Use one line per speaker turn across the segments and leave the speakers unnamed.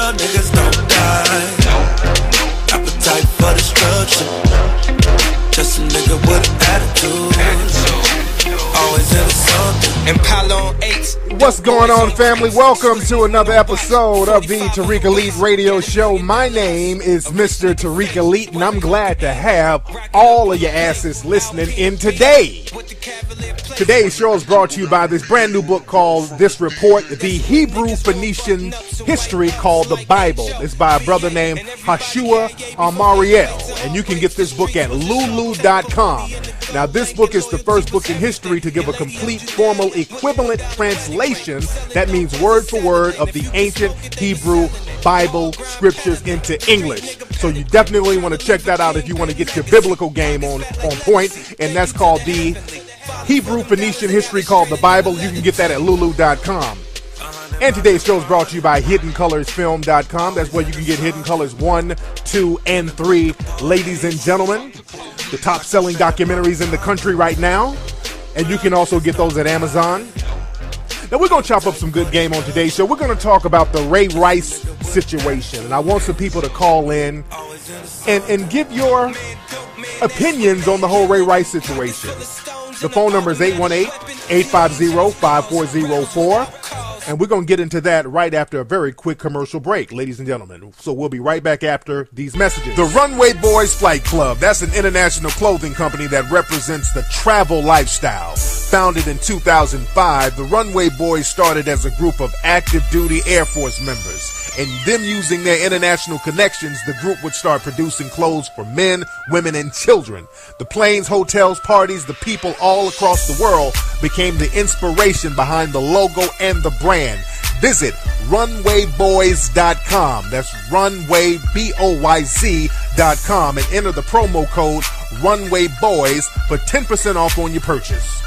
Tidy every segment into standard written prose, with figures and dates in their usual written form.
real niggas don't die. Appetite for destruction. Just a nigga with an attitude. Always into something. Impala on 8.
What's going on, family? Welcome to another episode of the Tariq Elite Radio Show. My name is Mr. Tariq Elite, and I'm glad to have all of your asses listening in today. Today's show is brought to you by this brand new book called This Report, the Hebrew Phoenician History called the Bible. It's by a brother named Hashua Amariel, and you can get this book at lulu.com. Now, this book is the first book in history to give a complete formal equivalent translation, that means word for word, of the ancient Hebrew Bible scriptures into English. So you definitely want to check that out if you want to get your biblical game on point, and that's called the Hebrew Phoenician History called the Bible. You can get that at lulu.com. And today's show is brought to you by HiddenColorsFilm.com. That's where you can get Hidden Colors 1, 2, and 3. Ladies and gentlemen, the top-selling documentaries in the country right now. And you can also get those at Amazon. Now, we're going to chop up some good game on today's show. We're going to talk about the Ray Rice situation. And I want some people to call in and give your opinions on the whole Ray Rice situation. The phone number is 818-850-5404. And we're going to get into that right after a very quick commercial break, ladies and gentlemen. So we'll be right back after these messages. The Runway Boys Flight Club, that's an international clothing company that represents the travel lifestyle. Founded in 2005, the Runway Boys started as a group of active duty Air Force members. And them using their international connections, the group would start producing clothes for men, women, and children. The planes, hotels, parties, the people all across the world became the inspiration behind the logo and the brand. Visit runwayboys.com. That's runwayboyz.com and enter the promo code RunwayBoys for 10% off on your purchase.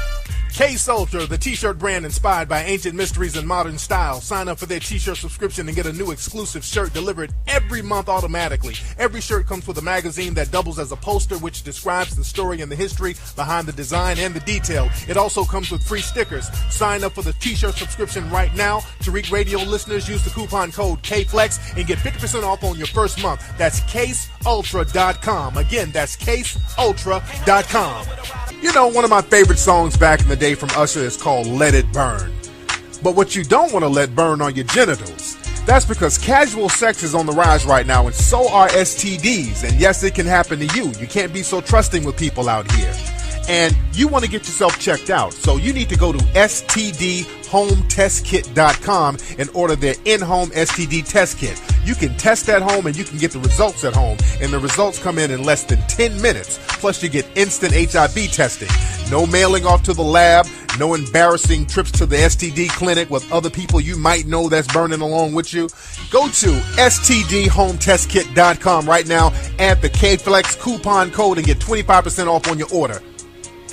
Case Ultra, the t-shirt brand inspired by ancient mysteries and modern style. Sign up for their t-shirt subscription and get a new exclusive shirt delivered every month automatically. Every shirt comes with a magazine that doubles as a poster, which describes the story and the history behind the design and the detail. It also comes with free stickers. Sign up for the t-shirt subscription right now. Tariq Radio listeners, use the coupon code KFLEX and get 50% off on your first month. That's CaseUltra.com. Again, that's CaseUltra.com. You know, one of my favorite songs back in the day from Usher is called Let It Burn. But what you don't want to let burn are your genitals. That's because casual sex is on the rise right now, and so are STDs. And yes, it can happen to you. You can't be so trusting with people out here. And you want to get yourself checked out. So you need to go to stdhometestkit.com and order their in-home STD test kit. You can test at home and you can get the results at home. And the results come in less than 10 minutes. Plus you get instant HIV testing. No mailing off to the lab. No embarrassing trips to the STD clinic with other people you might know that's burning along with you. Go to stdhometestkit.com right now. Add the KFLEX coupon code and get 25% off on your order.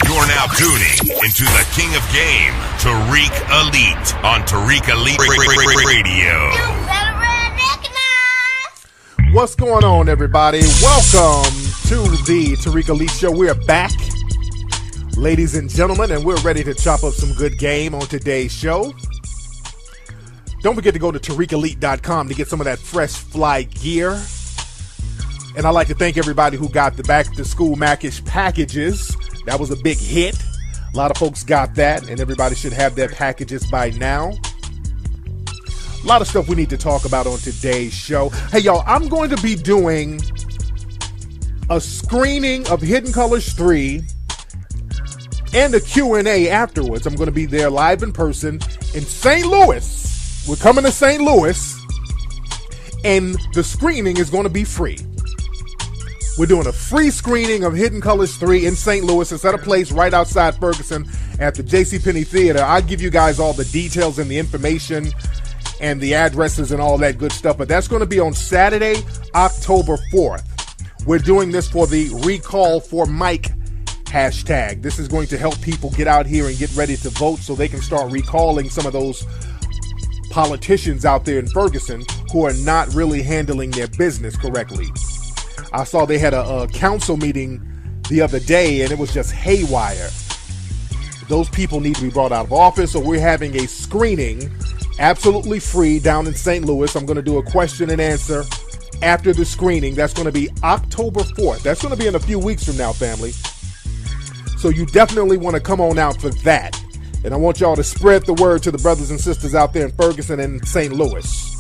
You're now tuning into the King of Game, Tariq Elite, on Tariq Elite Radio.
You better recognize.
What's going on, everybody? Welcome to the Tariq Elite Show. We're back, ladies and gentlemen, and we're ready to chop up some good game on today's show. Don't forget to go to TariqElite.com to get some of that fresh fly gear. And I'd like to thank everybody who got the back-to-school Macish packages. That was a big hit. A lot of folks got that, and everybody should have their packages by now. A lot of stuff we need to talk about on today's show. Hey, y'all, I'm going to be doing a screening of Hidden Colors 3 and a Q&A afterwards. I'm going to be there live in person in St. Louis. We're coming to St. Louis, and the screening is going to be free. We're doing a free screening of Hidden Colors 3 in St. Louis. It's at a place right outside Ferguson at the JCPenney Theater. I'll give you guys all the details and the information and the addresses and all that good stuff. But that's going to be on Saturday, October 4th. We're doing this for the Recall for Mike hashtag. This is going to help people get out here and get ready to vote so they can start recalling some of those politicians out there in Ferguson who are not really handling their business correctly. I saw they had a council meeting the other day, and it was just haywire. Those people need to be brought out of office, so we're having a screening Absolutely free down in St. Louis. I'm going to do a question and answer after the screening. That's going to be October 4th. That's going to be in a few weeks from now, family. So you definitely want to come on out for that. And I want y'all to spread the word to the brothers and sisters out there in Ferguson and St. Louis.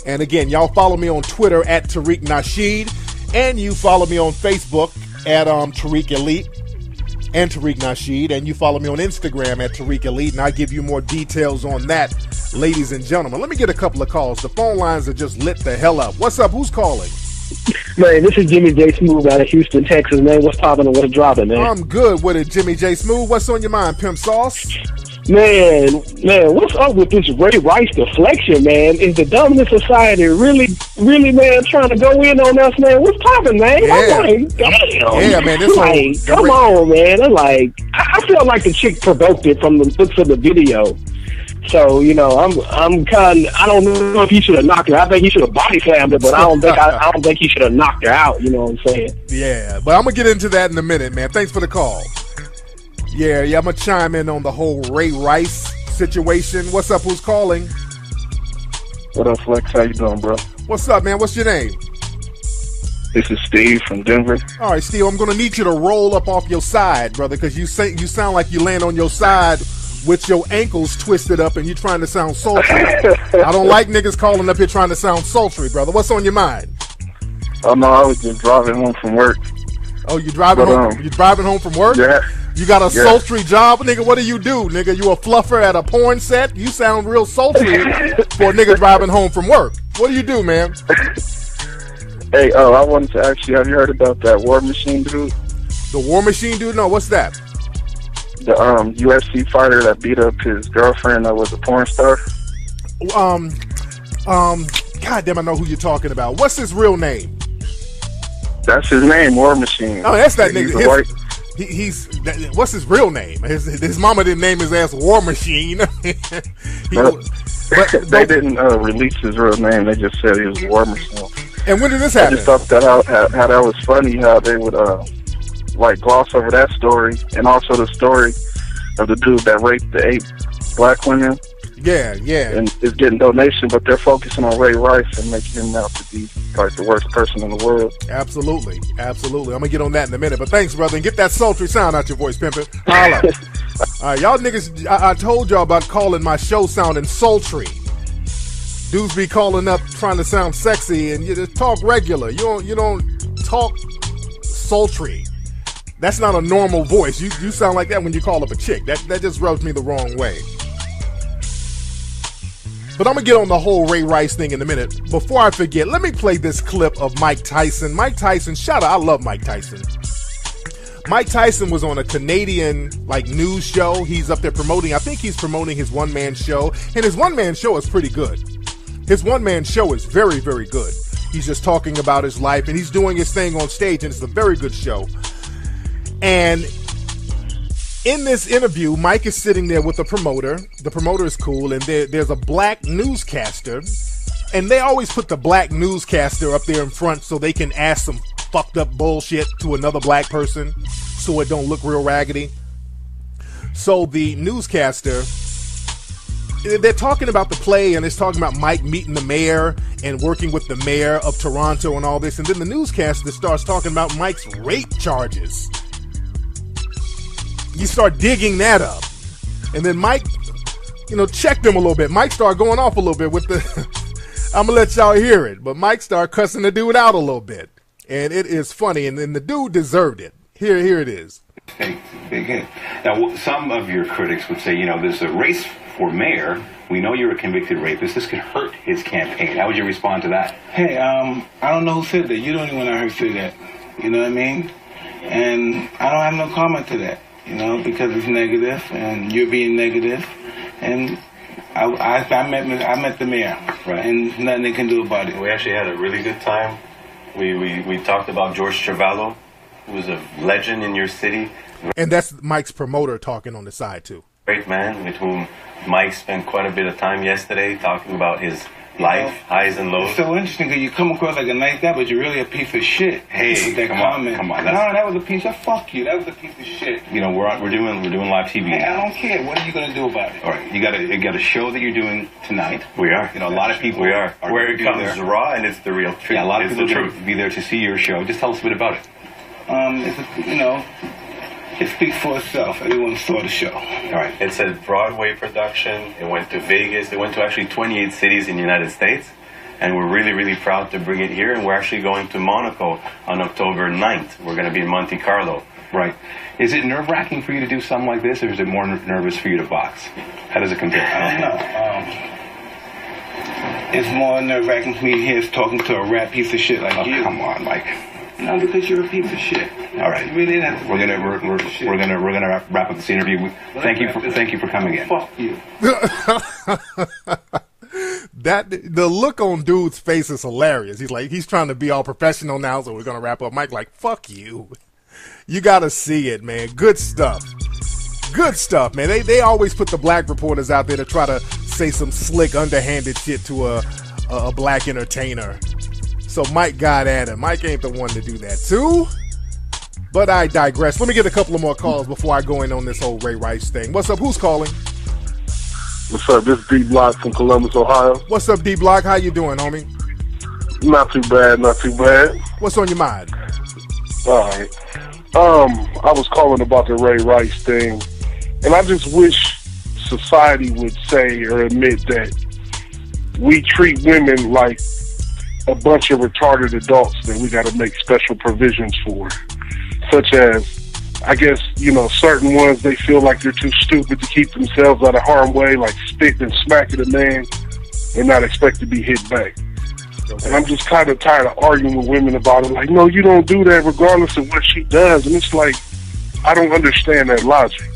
And again, y'all follow me on Twitter at Tariq Nasheed. And you follow me on Facebook at Tariq Elite and Tariq Nasheed. And you follow me on Instagram at Tariq Elite. And I'll give you more details on that, ladies and gentlemen. Let me get a couple of calls. The phone lines are just lit the hell up. What's up? Who's calling?
Man, this is Jimmy J. Smooth out of Houston, Texas, man. What's poppin' and what's dropping, man?
I'm good with it, Jimmy J. Smooth. What's on your mind, Pimp Sauce?
Man, what's up with this Ray Rice deflection, man? Is the dominant society really, man, trying to go in on us, man? What's poppin', man?
Yeah.
I'm like, damn.
Yeah, man. This
like, come on, man. I'm like, I feel like the chick provoked it from the looks of the video. So, you know, I'm kind of, I don't know if he should have knocked her. I think he should have body slammed her, but I don't think he should have knocked her out. You know what I'm saying?
Yeah, but I'm gonna get into that in a minute, man. Thanks for the call. Yeah, I'm gonna chime in on the whole Ray Rice situation. What's up? Who's calling?
What up, Flex? How you doing, bro?
What's up, man? What's your name?
This is Steve from Denver.
All right, Steve. I'm gonna need you to roll up off your side, brother, because you sound like you laying on your side with your ankles twisted up and you trying to sound sultry. I don't like niggas calling up here trying to sound sultry, brother. What's on your mind?
Oh no, I was just driving home from work.
Oh, you driving home? You driving home from work?
Yeah.
You got a sultry job, nigga? What do you do, nigga? You a fluffer at a porn set? You sound real sultry for a nigga driving home from work. What do you do, man?
Hey, I wanted to ask you, have you heard about that War Machine dude?
The War Machine dude? No, what's that?
The UFC fighter that beat up his girlfriend that was a porn star?
God damn, I know who you're talking about. What's his real name?
That's his name, War Machine.
Oh, that's that nigga. What's his real name? His mama didn't name his ass War Machine. They
didn't release his real name. They just said he was War Machine.
And when did this happen?
I just thought that how that was funny, how they would like gloss over that story, and also the story of the dude that raped the 8 black women.
Yeah.
And is getting donation, but they're focusing on Ray Rice and making him out to be like the worst person in the world.
Absolutely. I'm gonna get on that in a minute, but thanks, brother, and get that sultry sound out your voice, pimpin'. Holla. All right, y'all niggas, I told y'all about calling my show sounding sultry. Dudes be calling up trying to sound sexy, and you just talk regular. You don't talk sultry. That's not a normal voice. You sound like that when you call up a chick. That just rubs me the wrong way. But I'm going to get on the whole Ray Rice thing in a minute. Before I forget, let me play this clip of Mike Tyson. Mike Tyson, shout out, I love Mike Tyson. Mike Tyson was on a Canadian news show. He's up there promoting, I think he's promoting his one-man show. And his one-man show is pretty good. His one-man show is very, very good. He's just talking about his life, and he's doing his thing on stage, and it's a very good show. And in this interview, Mike is sitting there with the promoter. The promoter is cool, and there's a black newscaster. And they always put the black newscaster up there in front so they can ask some fucked up bullshit to another black person so it don't look real raggedy. So the newscaster, they're talking about the play, and it's talking about Mike meeting the mayor and working with the mayor of Toronto and all this. And then the newscaster starts talking about Mike's rape charges. You start digging that up. And then Mike, checked him a little bit. Mike started going off a little bit with the, I'm going to let y'all hear it. But Mike started cussing the dude out a little bit. And it is funny. And then the dude deserved it. Here it is.
Big hit. Now, some of your critics would say, there's a race for mayor. We know you're a convicted rapist. This could hurt his campaign. How would you respond to that?
Hey, I don't know who said that. You're the only one I heard say that. You know what I mean? And I don't have no comment to that. Because it's negative, and you're being negative, and I met the mayor, right? And nothing they can do about it.
We actually had a really good time. We talked about George Trevallo, who was a legend in your city.
And that's Mike's promoter talking on the side too.
Great man with whom Mike spent quite a bit of time yesterday talking about his life, highs and lows.
It's so interesting because you come across like a nice guy, but you're really a piece of shit.
Hey,
with that comment.
come on.
No, that was a piece of fuck you. That was a piece of shit.
You know, we're doing live TV.
Hey,
now.
I don't care. What are you gonna do about it?
All right, you got a show that you're doing tonight.
We are.
You know, a lot of people
We are. Where it
gonna be
comes
there.
raw and it's the real truth.
Yeah, a lot of
It's
people
the
are going
truth.
to be there to see your show. Just tell us a bit about it.
It speaks for itself. Everyone saw the show.
All right.
It's a Broadway production. It went to Vegas. It went to actually 28 cities in the United States. And we're really, really proud to bring it here. And we're actually going to Monaco on October 9th. We're going to be in Monte Carlo.
Right. Is it nerve-wracking for you to do something like this, or is it more nervous for you to box? How does it compare?
I don't know. It's more nerve-wracking for me here talking to a rap piece of shit like you.
Come on, Mike.
No, because you're a piece of shit.
All right.
You really have to
We're gonna wrap up this interview. Thank you for coming in.
Fuck you.
The look on dude's face is hilarious. He's trying to be all professional now, so we're gonna wrap up. Mike, like, fuck you. You gotta see it, man. Good stuff. Good stuff, man. They always put the black reporters out there to try to say some slick, underhanded shit to a black entertainer. So Mike got at him. Mike ain't the one to do that too. But I digress. Let me get a couple of more calls before I go in on this whole Ray Rice thing. What's up? Who's calling?
What's up? This is D-Block from Columbus, Ohio.
What's up, D-Block? How you doing, homie?
Not too bad, not too bad.
What's on your mind?
All right. I was calling about the Ray Rice thing, and I just wish society would say or admit that we treat women like a bunch of retarded adults that we got to make special provisions for, such as, I guess, certain ones, they feel like they're too stupid to keep themselves out of harm's way, like spitting and smacking a man and not expect to be hit back. Okay. And I'm just kind of tired of arguing with women about it. Like, no, you don't do that regardless of what she does. And it's like, I don't understand that logic.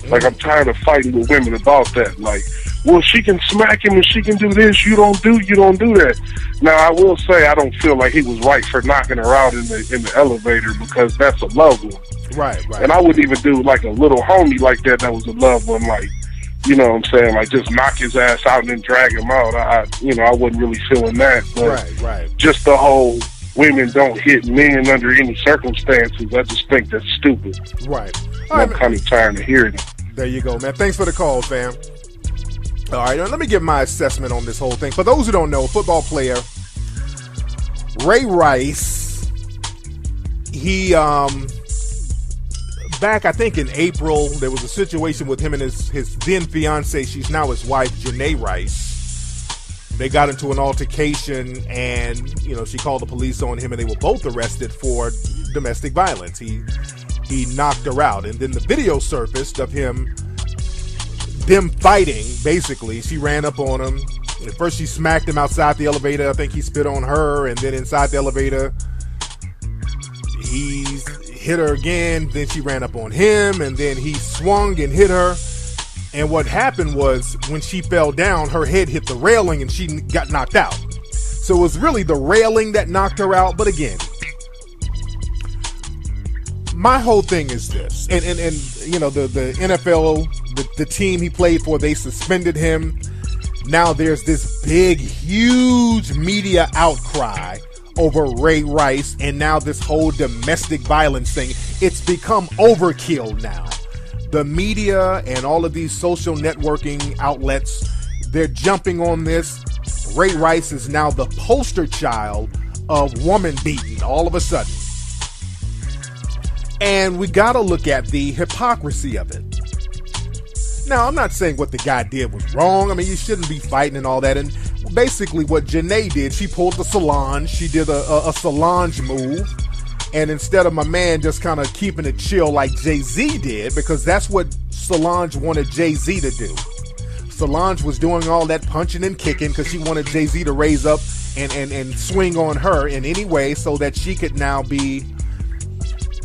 Like, I'm tired of fighting with women about that. Like, well, she can smack him and she can do this. You don't do that. Now, I will say I don't feel like he was right for knocking her out in the elevator, because that's a loved one.
Right.
And I wouldn't even do like a little homie like that was a loved one, like, you know what I'm saying, like just knock his ass out and then drag him out. I wasn't really feeling that. But
right.
Just the whole women don't hit men under any circumstances, I just think that's stupid.
Right.
I'm kind of tired of hearing it.
There you go, man. Thanks for the call, fam. All right, now let me give my assessment on this whole thing. For those who don't know, football player Ray Rice, he back, I think in April, there was a situation with him and his then fiance, she's now his wife, Janae Rice. They got into an altercation, and she called the police on him, and they were both arrested for domestic violence. He knocked her out, and then the video surfaced of them fighting. Basically, she ran up on him. At first, she smacked him outside the elevator. I think he spit on her, and then inside the elevator, he hit her again. Then she ran up on him, and then he swung and hit her. And what happened was, when she fell down, her head hit the railing, and she got knocked out. So it was really the railing that knocked her out. But again, my whole thing is this, and the NFL, the team he played for, they suspended him. Now there's this big, huge media outcry over Ray Rice, and now this whole domestic violence thing. It's become overkill now. The media and all of these social networking outlets, they're jumping on this. Ray Rice is now the poster child of woman beating all of a sudden. And we got to look at the hypocrisy of it. Now, I'm not saying what the guy did was wrong. I mean, you shouldn't be fighting and all that. And basically what Janae did, she pulled the Solange. She did a Solange move. And instead of my man just kind of keeping it chill like Jay-Z did, because that's what Solange wanted Jay-Z to do. Solange was doing all that punching and kicking because she wanted Jay-Z to raise up and swing on her in any way so that she could now be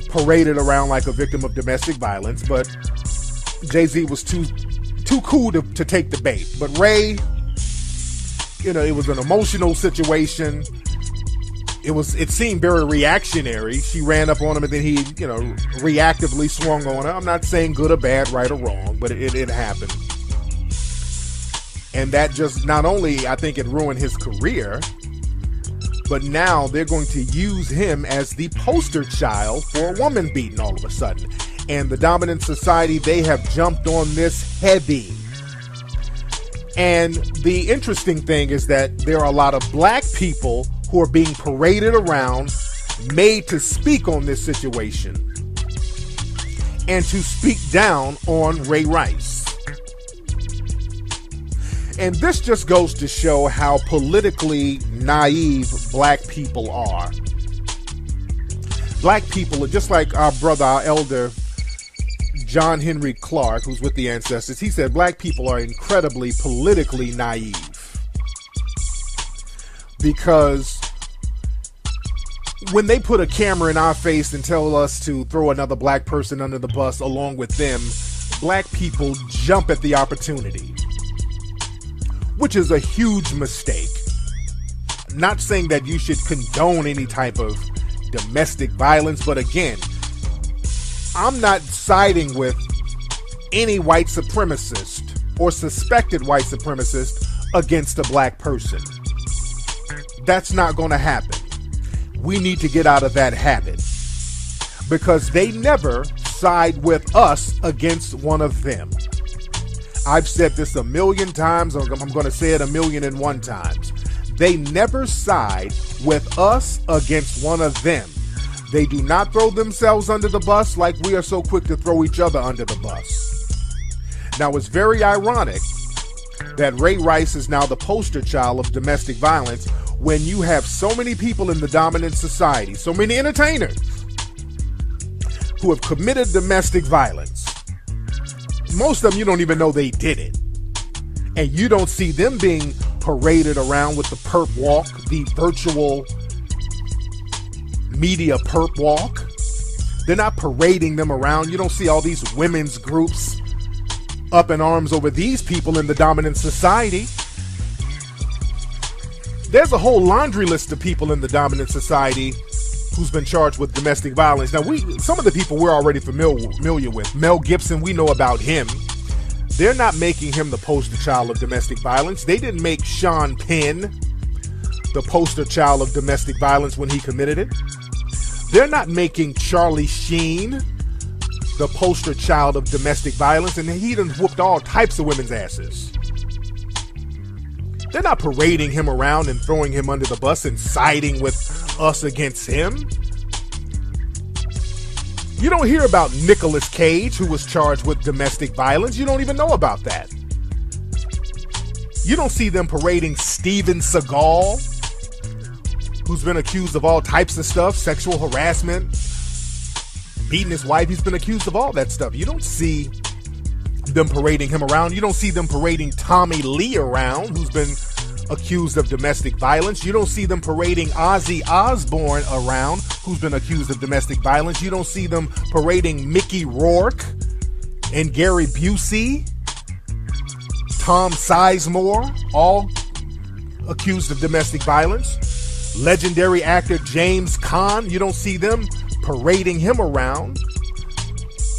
paraded around like a victim of domestic violence. But Jay-Z was too cool to take the bait. But Ray, it was an emotional situation. It seemed very reactionary. She ran up on him, and then he, reactively swung on her. I'm not saying good or bad, right or wrong, but it happened. And that just not only, I think it ruined his career, but now they're going to use him as the poster child for a woman beating all of a sudden. And the dominant society, they have jumped on this heavy. And the interesting thing is that there are a lot of black people who are being paraded around, made to speak on this situation and to speak down on Ray Rice. And this just goes to show how politically naive black people are. Black people are just like our brother, our elder, John Henry Clark, who's with the Ancestors. He said black people are incredibly politically naive. Because when they put a camera in our face and tell us to throw another black person under the bus along with them, black people jump at the opportunity. Which is a huge mistake. Not saying that you should condone any type of domestic violence, but again, I'm not siding with any white supremacist or suspected white supremacist against a black person. That's not going to happen. We need to get out of that habit because they never side with us against one of them. I've said this a million times, I'm going to say it 1,000,001 times. They never side with us against one of them. They do not throw themselves under the bus like we are so quick to throw each other under the bus. Now, it's very ironic that Ray Rice is now the poster child of domestic violence when you have so many people in the dominant society, so many entertainers who have committed domestic violence. Most of them, you don't even know they did it. And you don't see them being paraded around with the perp walk, the virtual media perp walk. They're not parading them around. You don't see all these women's groups up in arms over these people in the dominant society. There's a whole laundry list of people in the dominant society who's been charged with domestic violence. Now, some of the people we're already familiar with. Mel Gibson, we know about him. They're not making him the poster child of domestic violence. They didn't make Sean Penn the poster child of domestic violence when he committed it. They're not making Charlie Sheen the poster child of domestic violence, and he done whooped all types of women's asses. They're not parading him around and throwing him under the bus and siding with us against him. You don't hear about Nicolas Cage, who was charged with domestic violence. You don't even know about that. You don't see them parading Steven Seagal, who's been accused of all types of stuff, sexual harassment, beating his wife. He's been accused of all that stuff. You don't see them parading him around. You don't see them parading Tommy Lee around, who's been accused of domestic violence. You don't see them parading Ozzy Osbourne around, who's been accused of domestic violence. You don't see them parading Mickey Rourke and Gary Busey, Tom Sizemore, all accused of domestic violence. Legendary actor James Caan, you don't see them parading him around.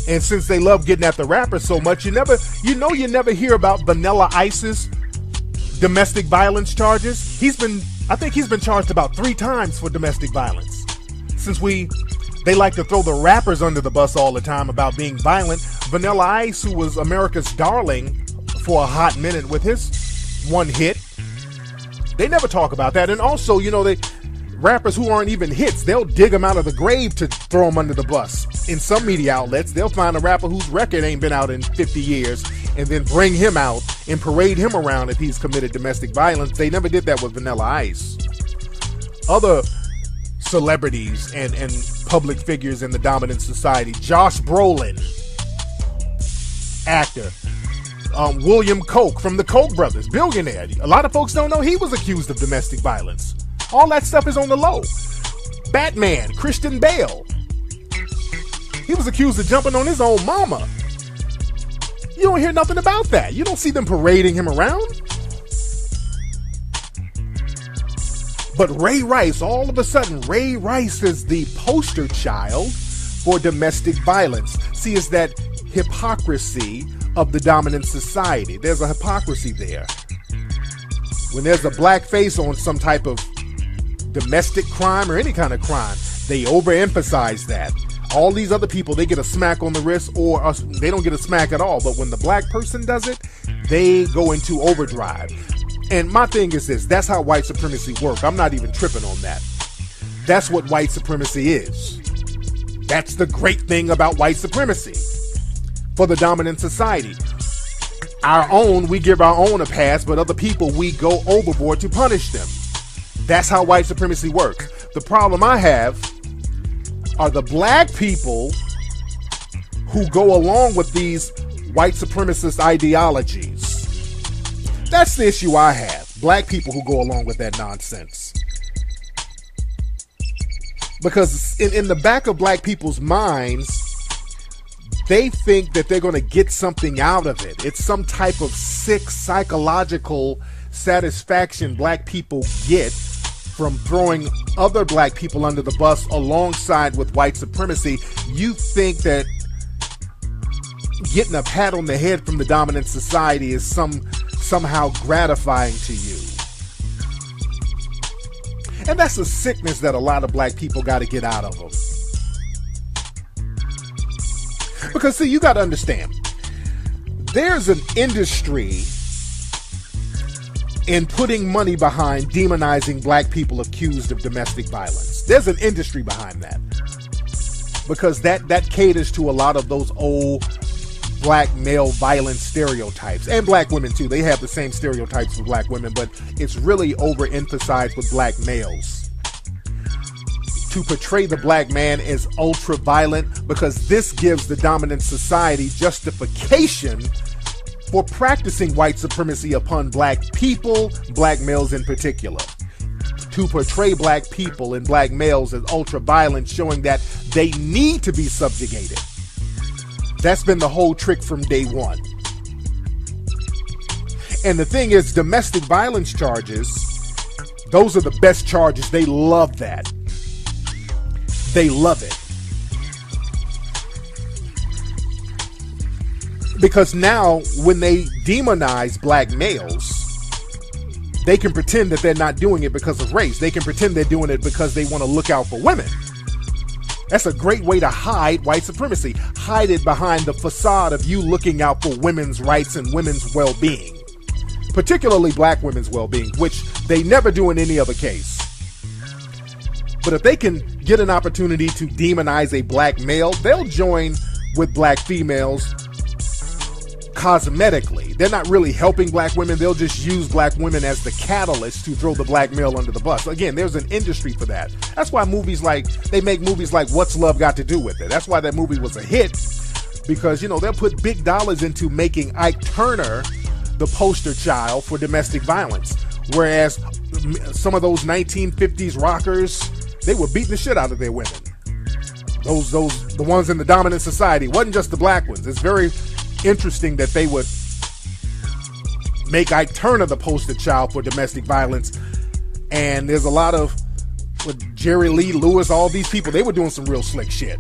And since they love getting at the rappers so much, you never hear about Vanilla Ice's domestic violence charges. I think he's been charged about 3 times for domestic violence. Since they like to throw the rappers under the bus all the time about being violent, Vanilla Ice, who was America's darling for a hot minute with his one hit, they never talk about that. And also, rappers who aren't even hits, they'll dig them out of the grave to throw them under the bus. In some media outlets, they'll find a rapper whose record ain't been out in 50 years and then bring him out and parade him around if he's committed domestic violence. They never did that with Vanilla Ice. Other celebrities and public figures in the dominant society, Josh Brolin, actor, William Koch from the Koch brothers, billionaire. A lot of folks don't know he was accused of domestic violence. All that stuff is on the low. Batman, Christian Bale, he was accused of jumping on his own mama. You don't hear nothing about that. You don't see them parading him around. But Ray Rice, all of a sudden, Ray Rice is the poster child for domestic violence. See, it's that hypocrisy of the dominant society. There's a hypocrisy there. When there's a black face on some type of domestic crime or any kind of crime, they overemphasize that. All these other people, they get a smack on the wrist, or they don't get a smack at all. But when the black person does it, they go into overdrive. And my thing is this, that's how white supremacy works. I'm not even tripping on that. That's what white supremacy is. That's the great thing about white supremacy for the dominant society. Our own, we give our own a pass, but other people, we go overboard to punish them. That's how white supremacy works. The problem I have are the black people who go along with these white supremacist ideologies. That's the issue I have. Black people who go along with that nonsense. Because in the back of black people's minds, they think that they're going to get something out of it. It's some type of sick psychological satisfaction black people get from throwing other black people under the bus alongside with white supremacy. You think that getting a pat on the head from the dominant society is somehow gratifying to you. And that's a sickness that a lot of black people got to get out of them. Because see, you got to understand, there's an industry in putting money behind demonizing black people accused of domestic violence. There's an industry behind that. Because that caters to a lot of those old black male violence stereotypes. And black women too. They have the same stereotypes for black women, but it's really overemphasized with black males. To portray the black man as ultra violent, because this gives the dominant society justification for practicing white supremacy upon black people, black males in particular. To portray black people and black males as ultra violent, showing that they need to be subjugated. That's been the whole trick from day one. And the thing is, domestic violence charges, those are the best charges. They love that. They love it. Because now, when they demonize black males, they can pretend that they're not doing it because of race. They can pretend they're doing it because they want to look out for women. That's a great way to hide white supremacy. Hide it behind the facade of you looking out for women's rights and women's well-being. Particularly black women's well-being, which they never do in any other case. But if they can get an opportunity to demonize a black male, they'll join with black females cosmetically. They're not really helping black women. They'll just use black women as the catalyst to throw the black male under the bus. Again, there's an industry for that. That's why they make movies like What's Love Got to Do with It? That's why that movie was a hit, because, you know, they'll put big dollars into making Ike Turner the poster child for domestic violence. Whereas some of those 1950s rockers, they were beating the shit out of their women. The ones in the dominant society. Wasn't just the black ones. It's very interesting that they would make Ike Turner the poster child for domestic violence. And there's a lot of, with Jerry Lee Lewis, all these people, they were doing some real slick shit.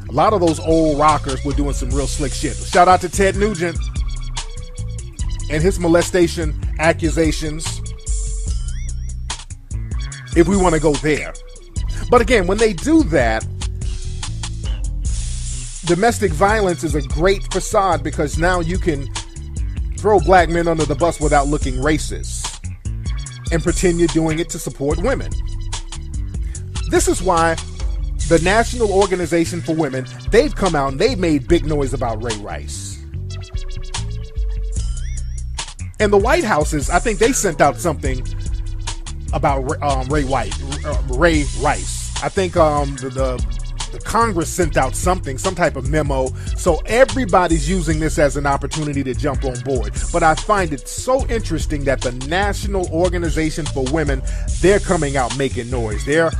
A lot of those old rockers were doing some real slick shit. Shout out to Ted Nugent and his molestation accusations, if we want to go there. But again, when they do that, domestic violence is a great facade, because now you can throw black men under the bus without looking racist and pretend you're doing it to support women. This is why the National Organization for Women, they've come out and they've made big noise about Ray Rice. And the White Houses, I think they sent out something about Ray Rice. I think the Congress sent out something, some type of memo. So everybody's using this as an opportunity to jump on board. But I find it so interesting that the National Organization for Women, they're coming out making noise. They're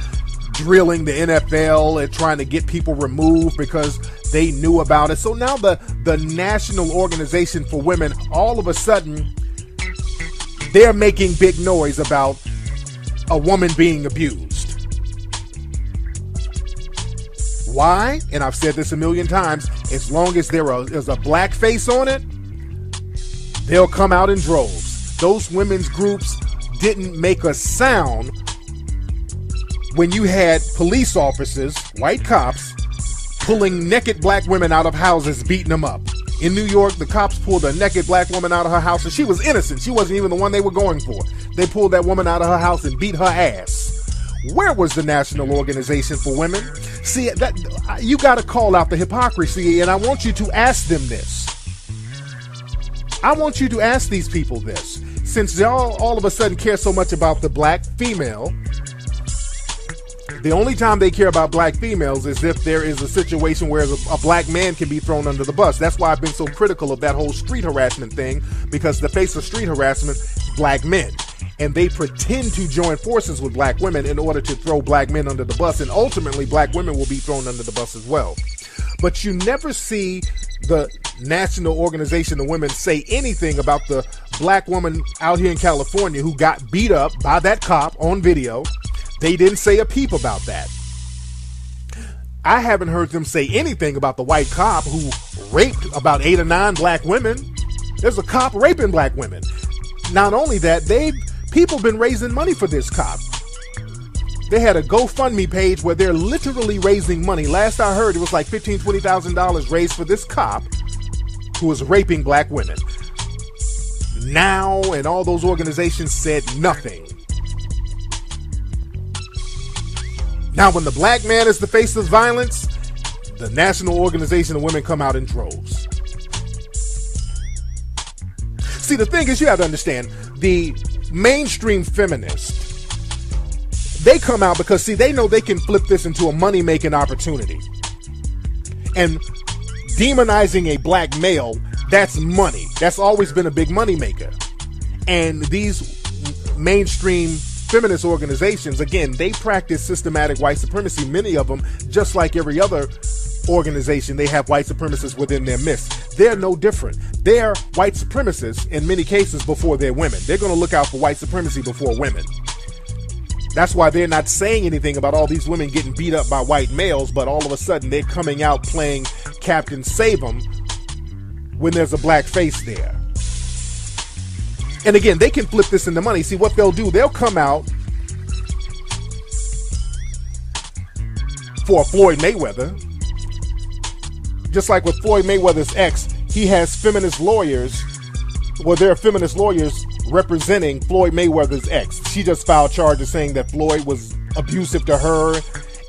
drilling the NFL and trying to get people removed because they knew about it. So now the National Organization for Women, all of a sudden, they're making big noise about a woman being abused. Why? And I've said this a million times, as long as there's a black face on it, they'll come out in droves. Those women's groups didn't make a sound when you had police officers, white cops, pulling naked black women out of houses, beating them up. In New York, the cops pulled a naked black woman out of her house, and she was innocent. She wasn't even the one they were going for. They pulled that woman out of her house and beat her ass. Where was the National Organization for Women? See, that you got to call out the hypocrisy, and I want you to ask them this. I want you to ask these people this. Since they all of a sudden care so much about the black female, the only time they care about black females is if there is a situation where a black man can be thrown under the bus. That's why I've been so critical of that whole street harassment thing, because the face of street harassment, black men. And they pretend to join forces with black women in order to throw black men under the bus, and ultimately black women will be thrown under the bus as well. But you never see the National Organization of Women say anything about the black woman out here in California who got beat up by that cop on video. They didn't say a peep about that. I haven't heard them say anything about the white cop who raped about 8 or 9 black women. There's a cop raping black women. Not only that, people been raising money for this cop. They had a GoFundMe page where they're literally raising money. Last I heard, it was like $15,000, $20,000 raised for this cop who was raping black women. Now, and all those organizations said nothing. Now, when the black man is the face of violence, the National Organization of Women come out in droves. See, the thing is, you have to understand, the mainstream feminists, they come out because, see, they know they can flip this into a money-making opportunity. And demonizing a black male, that's money. That's always been a big money maker. And these mainstream feminist organizations, again, they practice systematic white supremacy. Many of them, just like every other organization, they have white supremacists within their midst. They're no different. They're white supremacists in many cases before they're women. They're going to look out for white supremacy before women. That's why they're not saying anything about all these women getting beat up by white males, but all of a sudden they're coming out playing Captain Save-'em when there's a black face there. And again, they can flip this into money. See, what they'll do, they'll come out for Floyd Mayweather. Just like with Floyd Mayweather's ex, he has feminist lawyers. Well, there are feminist lawyers representing Floyd Mayweather's ex. She just filed charges saying that Floyd was abusive to her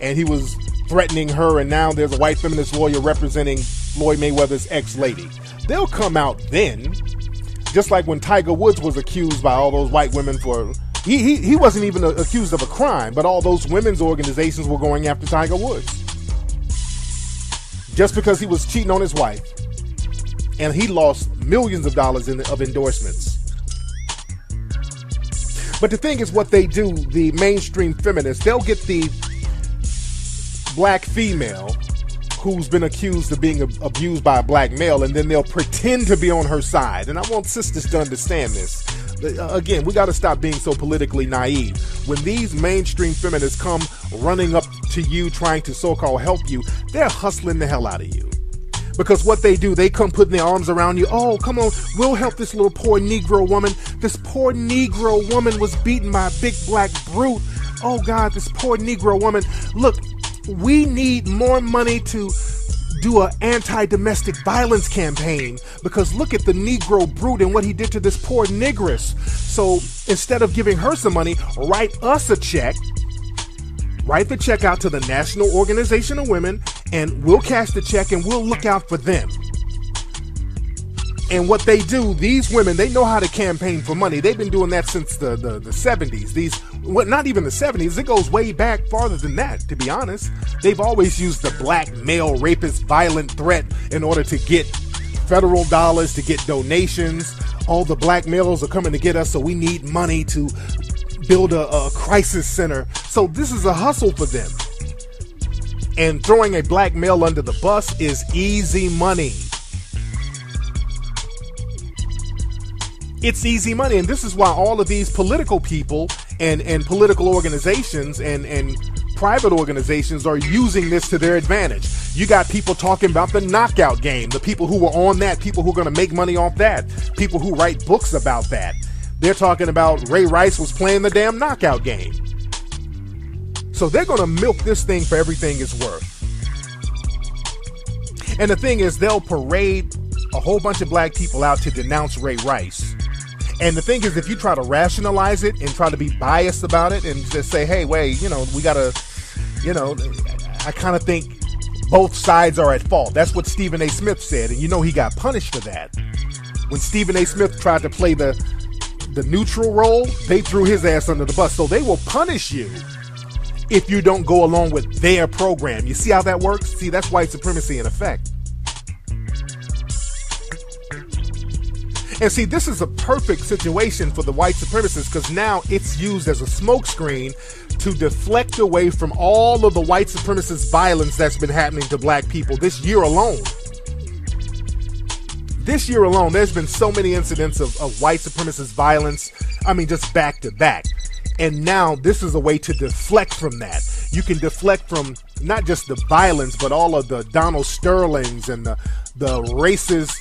and he was threatening her, and now there's a white feminist lawyer representing Floyd Mayweather's ex-lady. They'll come out then, just like when Tiger Woods was accused by all those white women for... He wasn't even accused of a crime, but all those women's organizations were going after Tiger Woods. Just because he was cheating on his wife. And he lost millions of dollars of endorsements. But the thing is, what they do, the mainstream feminists, they'll get the black female who's been accused of being abused by a black male, and then they'll pretend to be on her side. And I want sisters to understand this. Again, we got to stop being so politically naive. When these mainstream feminists come running up to you trying to so-called help you, they're hustling the hell out of you. Because what they do, they come putting their arms around you. Oh, come on, we'll help this little poor Negro woman. This poor Negro woman was beaten by a big black brute. Oh God, this poor Negro woman. Look, we need more money to do an anti-domestic violence campaign, because look at the Negro brute and what he did to this poor Negress. So instead of giving her some money, write us a check. Write the check out to the National Organization of Women, and we'll cash the check and we'll look out for them. And what they do, these women, they know how to campaign for money. They've been doing that since the 70s. Not even the 70s. It goes way back farther than that, to be honest. They've always used the black male rapist violent threat in order to get federal dollars, to get donations. All the black males are coming to get us, so we need money to build a crisis center. So this is a hustle for them. And throwing a black male under the bus is easy money. It's easy money, and this is why all of these political people and political organizations and private organizations are using this to their advantage. You got people talking about the knockout game, the people who were on that, people who are going to make money off that, people who write books about that. They're talking about Ray Rice was playing the damn knockout game. So they're going to milk this thing for everything it's worth. And the thing is, they'll parade a whole bunch of black people out to denounce Ray Rice. And the thing is, if you try to rationalize it and try to be biased about it and just say, hey, wait, we got to, I kind of think both sides are at fault. That's what Stephen A. Smith said. And he got punished for that. When Stephen A. Smith tried to play the neutral role, they threw his ass under the bus. So they will punish you if you don't go along with their program. You see how that works? See, that's white supremacy in effect. And see, this is a perfect situation for the white supremacists because now it's used as a smokescreen to deflect away from all of the white supremacist violence that's been happening to black people this year alone. This year alone, there's been so many incidents of white supremacist violence. I mean, just back to back. And now this is a way to deflect from that. You can deflect from not just the violence, but all of the Donald Sterlings and the racist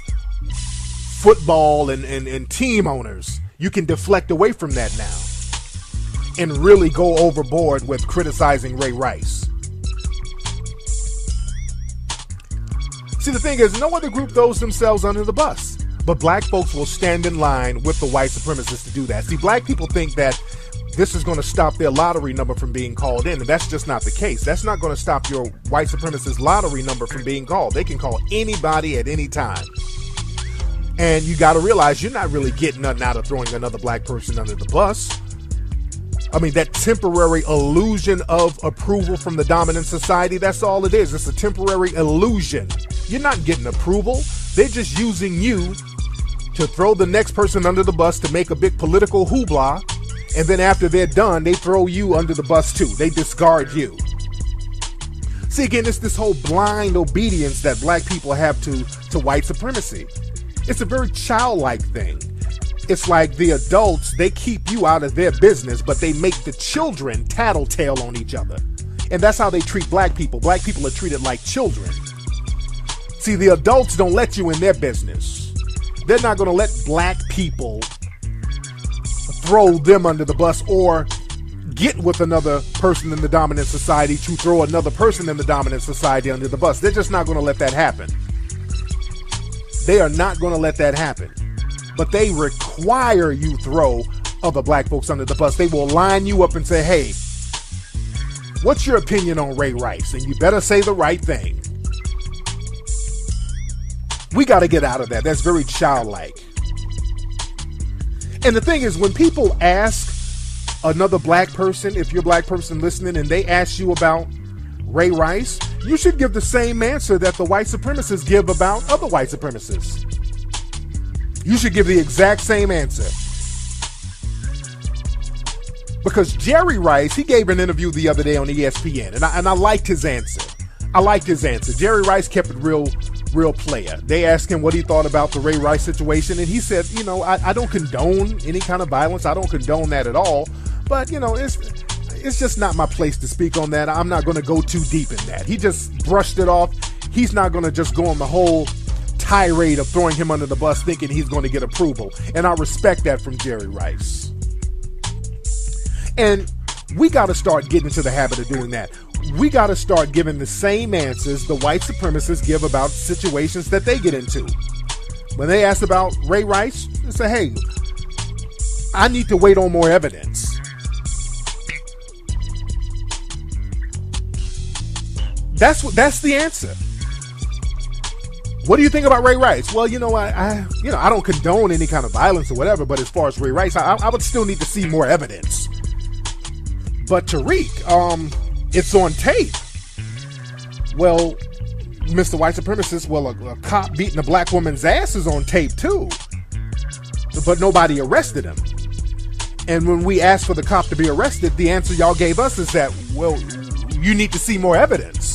football and team owners. You can deflect away from that now and really go overboard with criticizing Ray Rice. See, the thing is, no other group throws themselves under the bus, but black folks will stand in line with the white supremacists to do that. See, black people think that this is going to stop their lottery number from being called in, and that's just not the case. That's not going to stop your white supremacist lottery number from being called. They can call anybody at any time. And you got to realize you're not really getting nothing out of throwing another black person under the bus. I mean, that temporary illusion of approval from the dominant society, that's all it is. It's a temporary illusion. You're not getting approval. They're just using you to throw the next person under the bus to make a big political hoopla. And then after they're done, they throw you under the bus too. They discard you. See, again, it's this whole blind obedience that black people have to white supremacy. It's a very childlike thing. It's like the adults, they keep you out of their business, but they make the children tattletale on each other. And that's how they treat black people. Black people are treated like children. See, the adults don't let you in their business. They're not going to let black people throw them under the bus or get with another person in the dominant society to throw another person in the dominant society under the bus. They're just not going to let that happen. They are not going to let that happen. But they require you throw other black folks under the bus. They will line you up and say, hey, what's your opinion on Ray Rice? And you better say the right thing. We got to get out of that. That's very childlike. And the thing is, when people ask another black person, if you're a black person listening, and they ask you about Ray Rice, you should give the same answer that the white supremacists give about other white supremacists. You should give the exact same answer. Because Jerry Rice, he gave an interview the other day on ESPN, and I liked his answer. Jerry Rice kept it real player. They asked him what he thought about the Ray Rice situation, and he said, I don't condone any kind of violence. I don't condone that at all. But, it's just not my place to speak on that. I'm not going to go too deep in that. He just brushed it off. He's not going to just go on the whole tirade of throwing him under the bus thinking he's going to get approval. And I respect that from Jerry Rice. And we got to start getting into the habit of doing that. We got to start giving the same answers the white supremacists give about situations that they get into. When they ask about Ray Rice, they say, hey, I need to wait on more evidence. That's the answer. What do you think about Ray Rice? Well, I don't condone any kind of violence or whatever, but as far as Ray Rice, I would still need to see more evidence. But Tariq, it's on tape. Well, Mr. White Supremacist, a cop beating a black woman's ass is on tape too. But nobody arrested him. And when we asked for the cop to be arrested, the answer y'all gave us is that, well, you need to see more evidence.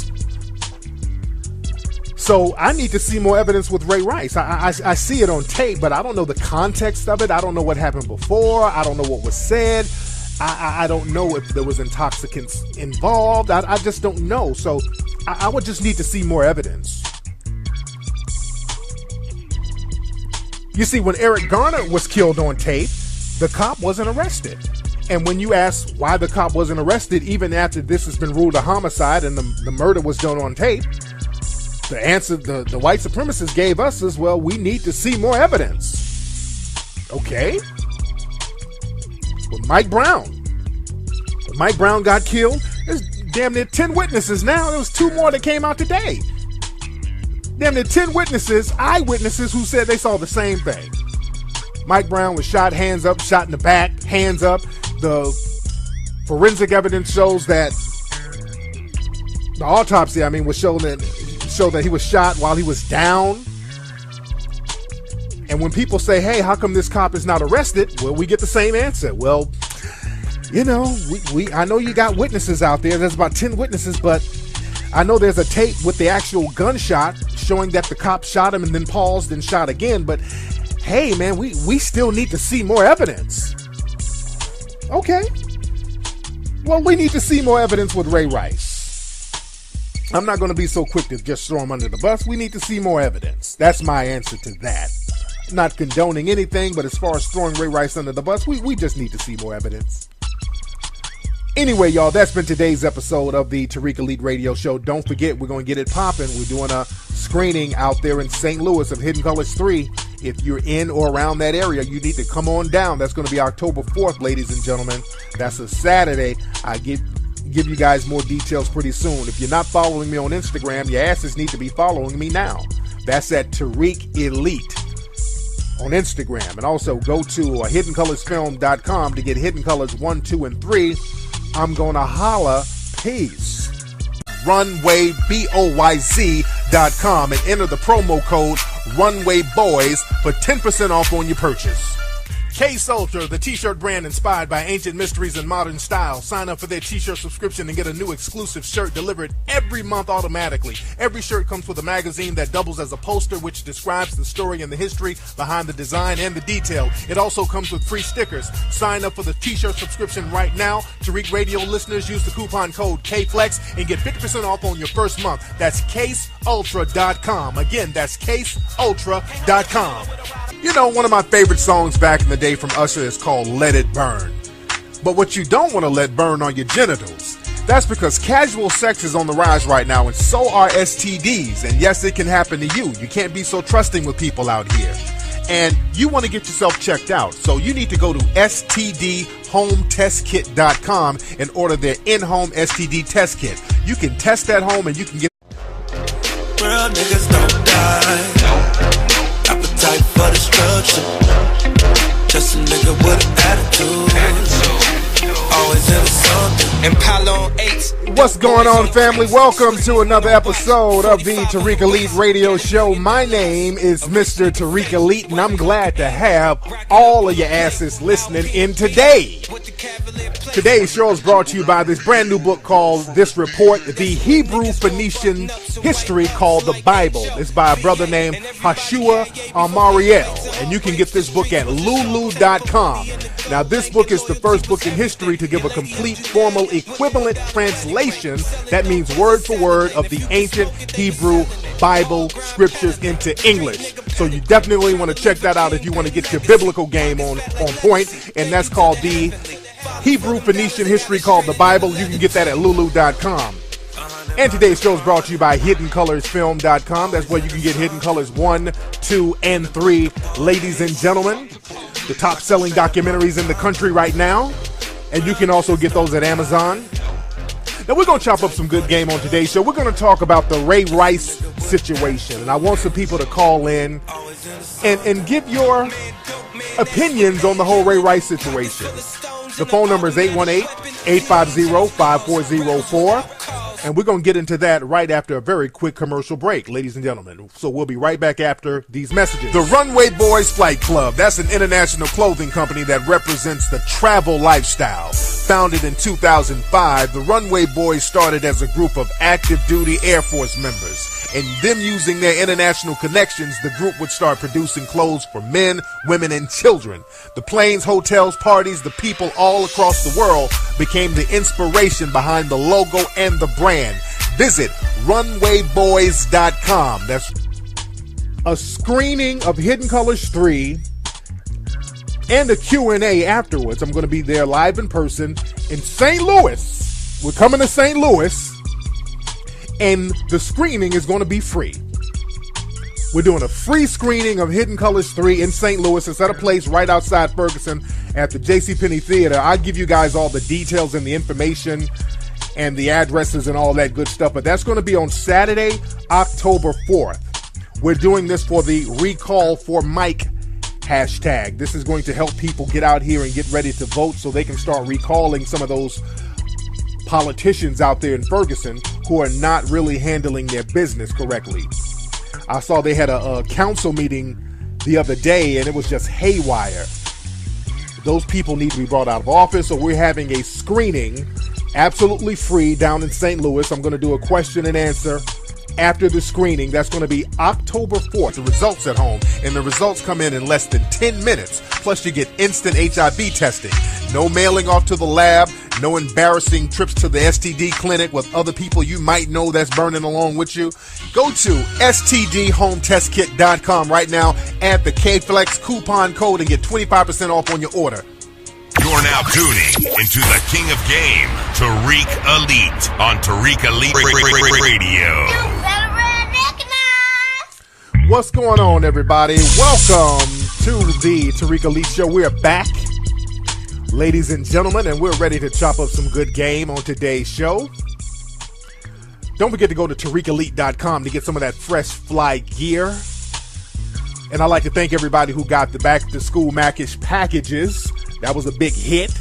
So I need to see more evidence with Ray Rice. I see it on tape, but I don't know the context of it. I don't know what happened before. I don't know what was said. I don't know if there was intoxicants involved. I just don't know. So I would just need to see more evidence. You see, when Eric Garner was killed on tape, the cop wasn't arrested. And when you ask why the cop wasn't arrested, even after this has been ruled a homicide and the murder was done on tape, the answer the white supremacists gave us is, well, we need to see more evidence. Okay. With Mike Brown. When Mike Brown got killed, there's damn near 10 witnesses now. There was 2 more that came out today. Damn near 10 witnesses, eyewitnesses, who said they saw the same thing. Mike Brown was shot, hands up, shot in the back, hands up. The forensic evidence shows that the autopsy, was showed that he was shot while he was down. And when people say, hey, how come this cop is not arrested? Well, we get the same answer. Well, I know you got witnesses out there. There's about 10 witnesses, but I know there's a tape with the actual gunshot showing that the cop shot him and then paused and shot again. But hey, man, we still need to see more evidence. Okay. Well, we need to see more evidence with Ray Rice. I'm not going to be so quick to just throw him under the bus. We need to see more evidence. That's my answer to that. Not condoning anything, but as far as throwing Ray Rice under the bus, we just need to see more evidence. Anyway, y'all, that's been today's episode of the Tariq Elite Radio Show. Don't forget, we're going to get it popping. We're doing a screening out there in St. Louis of Hidden Colors 3. If you're in or around that area, you need to come on down. That's going to be October 4th, ladies and gentlemen. That's a Saturday. I give you guys more details pretty soon. If you're not following me on Instagram, your asses need to be following me now. That's at Tariq Elite on Instagram. And also go to hiddencolorsfilm.com to get Hidden Colors 1, 2, and 3. I'm gonna holla. Peace. runwayboyz.com and enter the promo code RunwayBoys for 10% off on your purchase. Case Ultra, the t-shirt brand inspired by ancient mysteries and modern style. Sign up for their t-shirt subscription and get a new exclusive shirt delivered every month automatically. Every shirt comes with a magazine that doubles as a poster, which describes the story and the history behind the design and the detail. It also comes with free stickers. Sign up for the t-shirt subscription right now. Tariq Radio listeners use the coupon code KFLEX and get 50% off on your first month. That's CaseUltra.com. Again, that's CaseUltra.com. You know, one of my favorite songs back in the day from Usher is called Let It Burn. But what you don't want to let burn are your genitals. That's because casual sex is on the rise right now, and so are STDs. And yes, it can happen to you. You can't be so trusting with people out here. And you want to get yourself checked out. So you need to go to STDHomeTestKit.com and order their in-home STD test kit. You can test at home and you can get...
Real niggas don't die. Appetite for destruction. Just a nigga with an attitude. Always in something. Impala on 8.
What's going on, family? Welcome to another episode of the Tariq Elite Radio Show. My name is Mr. Tariq Elite, and I'm glad to have all of your asses listening in today. Today's show is brought to you by this brand new book called This Report, the Hebrew Phoenician History called the Bible. It's by a brother named Hashua Amariel, and you can get this book at lulu.com. Now, this book is the first book in history to give a complete formal equivalent translation, that means word for word, of the ancient Hebrew Bible scriptures into English. So you definitely want to check that out if you want to get your biblical game on point, and that's called the Hebrew Phoenician History called the Bible. You can get that at lulu.com. And today's show is brought to you by hiddencolorsfilm.com. That's where you can get Hidden Colors 1, 2, and 3. Ladies and gentlemen, the top-selling documentaries in the country right now. And you can also get those at Amazon. Now, we're going to chop up some good game on today's show. We're going to talk about the Ray Rice situation. And I want some people to call in and give your opinions on the whole Ray Rice situation. The phone number is 818-850-5404. And we're going to get into that right after a very quick commercial break, ladies and gentlemen. So we'll be right back after these messages. The Runway Boys Flight Club, that's an international clothing company that represents the travel lifestyle. Founded in 2005, the Runway Boys started as a group of active duty Air Force members. And them using their international connections, the group would start producing clothes for men, women, and children. The planes, hotels, parties, the people all across the world became the inspiration behind the logo and the brand. Visit runwayboys.com. That's a screening of Hidden Colors 3 and a Q&A afterwards. I'm going to be there live in person in St. Louis. We're coming to St. Louis, and the screening is going to be free. We're doing a free screening of Hidden Colors 3 in St. Louis. It's at a place right outside Ferguson at the JCPenney Theater. I'll give you guys all the details and the information and the addresses and all that good stuff, but that's going to be on Saturday, October 4th. We're doing this for the Recall for Mike hashtag. This is going to help people get out here and get ready to vote so they can start recalling some of those politicians out there in Ferguson who are not really handling their business correctly. I saw they had a council meeting the other day, and it was just haywire. Those people need to be brought out of office, so we're having a screening absolutely free down in St. Louis. I'm going to do a question and answer after the screening. That's going to be October 4th. The results at home, and the results come in less than 10 minutes. Plus, you get instant HIV testing. No mailing off to the lab. No embarrassing trips to the STD clinic with other people you might know that's burning along with you. Go to stdhometestkit.com right now. Add the KFlex coupon code and get 25% off on your order.
You're now tuning into the King of Game, Tariq Elite on Tariq Elite Radio.
What's going on, everybody? Welcome to the Tariq Elite Show. We're back, ladies and gentlemen, and we're ready to chop up some good game on today's show. Don't forget to go to TariqElite.com to get some of that fresh fly gear. And I'd like to thank everybody who got the back-to-school Macish packages. That was a big hit.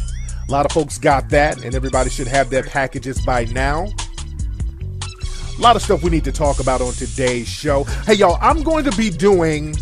A lot of folks got that, and everybody should have their packages by now. A lot of stuff we need to talk about on today's show. Hey, y'all, I'm going to be doing